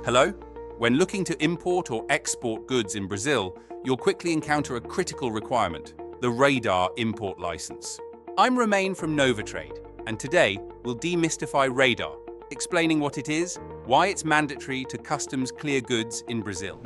Hello? When looking to import or export goods in Brazil, you'll quickly encounter a critical requirement, the radar import license. I'm Romain from NovaTrade, and today we'll demystify radar, explaining what it is, why it's mandatory to customs clear goods in Brazil.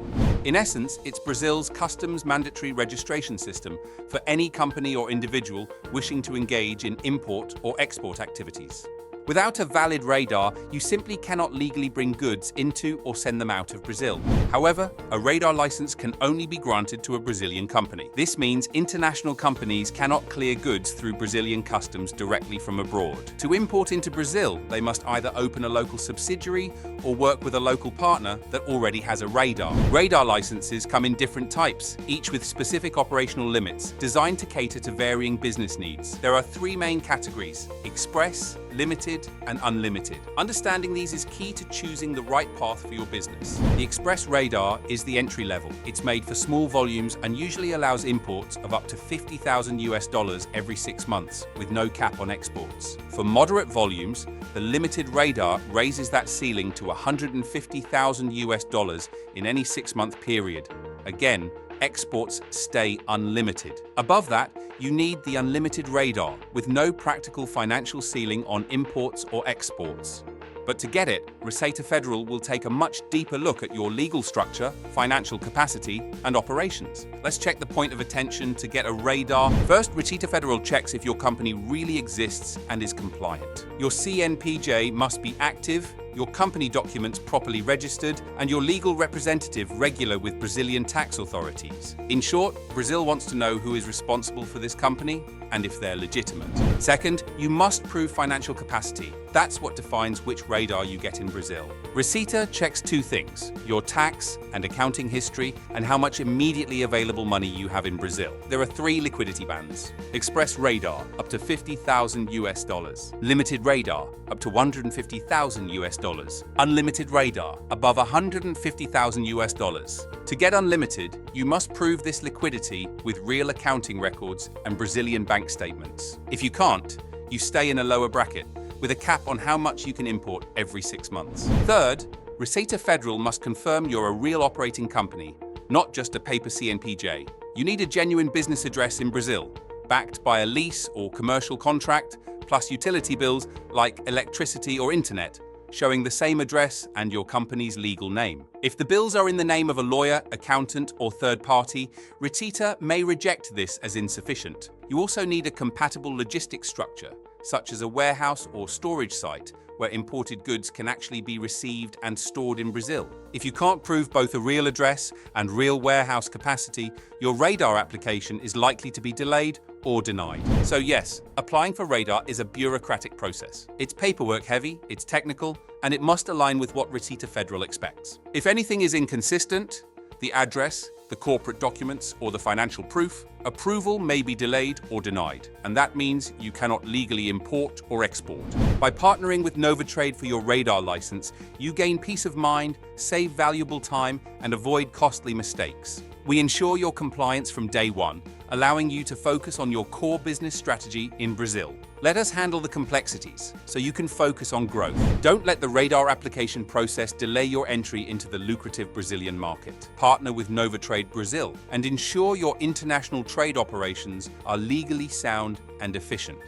In essence, it's Brazil's customs mandatory registration system for any company or individual wishing to engage in import or export activities. Without a valid radar, you simply cannot legally bring goods into or send them out of Brazil. However, a radar license can only be granted to a Brazilian company. This means international companies cannot clear goods through Brazilian customs directly from abroad. To import into Brazil, they must either open a local subsidiary or work with a local partner that already has a radar. Radar licenses come in different types, each with specific operational limits, designed to cater to varying business needs. There are three main categories: express, limited, and unlimited. Understanding these is key to choosing the right path for your business. The Express radar is the entry level. It's made for small volumes and usually allows imports of up to $50,000 every 6 months, with no cap on exports. For moderate volumes, the limited radar raises that ceiling to $150,000 in any 6-month period. Again, exports stay unlimited. Above that, you need the unlimited radar, with no practical financial ceiling on imports or exports. But to get it, Receita Federal will take a much deeper look at your legal structure, financial capacity, and operations. Let's check the point of attention to get a radar. First, Receita Federal checks if your company really exists and is compliant. Your CNPJ must be active, your company documents properly registered, and your legal representative regular with Brazilian tax authorities. In short, Brazil wants to know who is responsible for this company and if they're legitimate. Second, you must prove financial capacity. That's what defines which radar you get in Brazil. Receita checks two things: your tax and accounting history, and how much immediately available money you have in Brazil. There are three liquidity bands: Express radar, up to $50,000; limited radar, up to $150,000; unlimited radar, above $150,000. To get unlimited, you must prove this liquidity with real accounting records and Brazilian bank statements. If you can't, you stay in a lower bracket, with a cap on how much you can import every 6 months. Third, Receita Federal must confirm you're a real operating company, not just a paper CNPJ. You need a genuine business address in Brazil, backed by a lease or commercial contract, plus utility bills like electricity or internet, showing the same address and your company's legal name. If the bills are in the name of a lawyer, accountant, or third party, Receita may reject this as insufficient. You also need a compatible logistics structure, such as a warehouse or storage site, where imported goods can actually be received and stored in Brazil. If you can't prove both a real address and real warehouse capacity, your radar application is likely to be delayed or denied. So yes, applying for radar is a bureaucratic process. It's paperwork heavy, it's technical, and it must align with what Receita Federal expects. If anything is inconsistent, the address, the corporate documents, or the financial proof, approval may be delayed or denied, and that means you cannot legally import or export. By partnering with NovaTrade for your radar license, you gain peace of mind, save valuable time, and avoid costly mistakes. We ensure your compliance from day one, allowing you to focus on your core business strategy in Brazil. Let us handle the complexities so you can focus on growth. Don't let the radar application process delay your entry into the lucrative Brazilian market. Partner with NovaTrade Brazil and ensure your international trade operations are legally sound and efficient.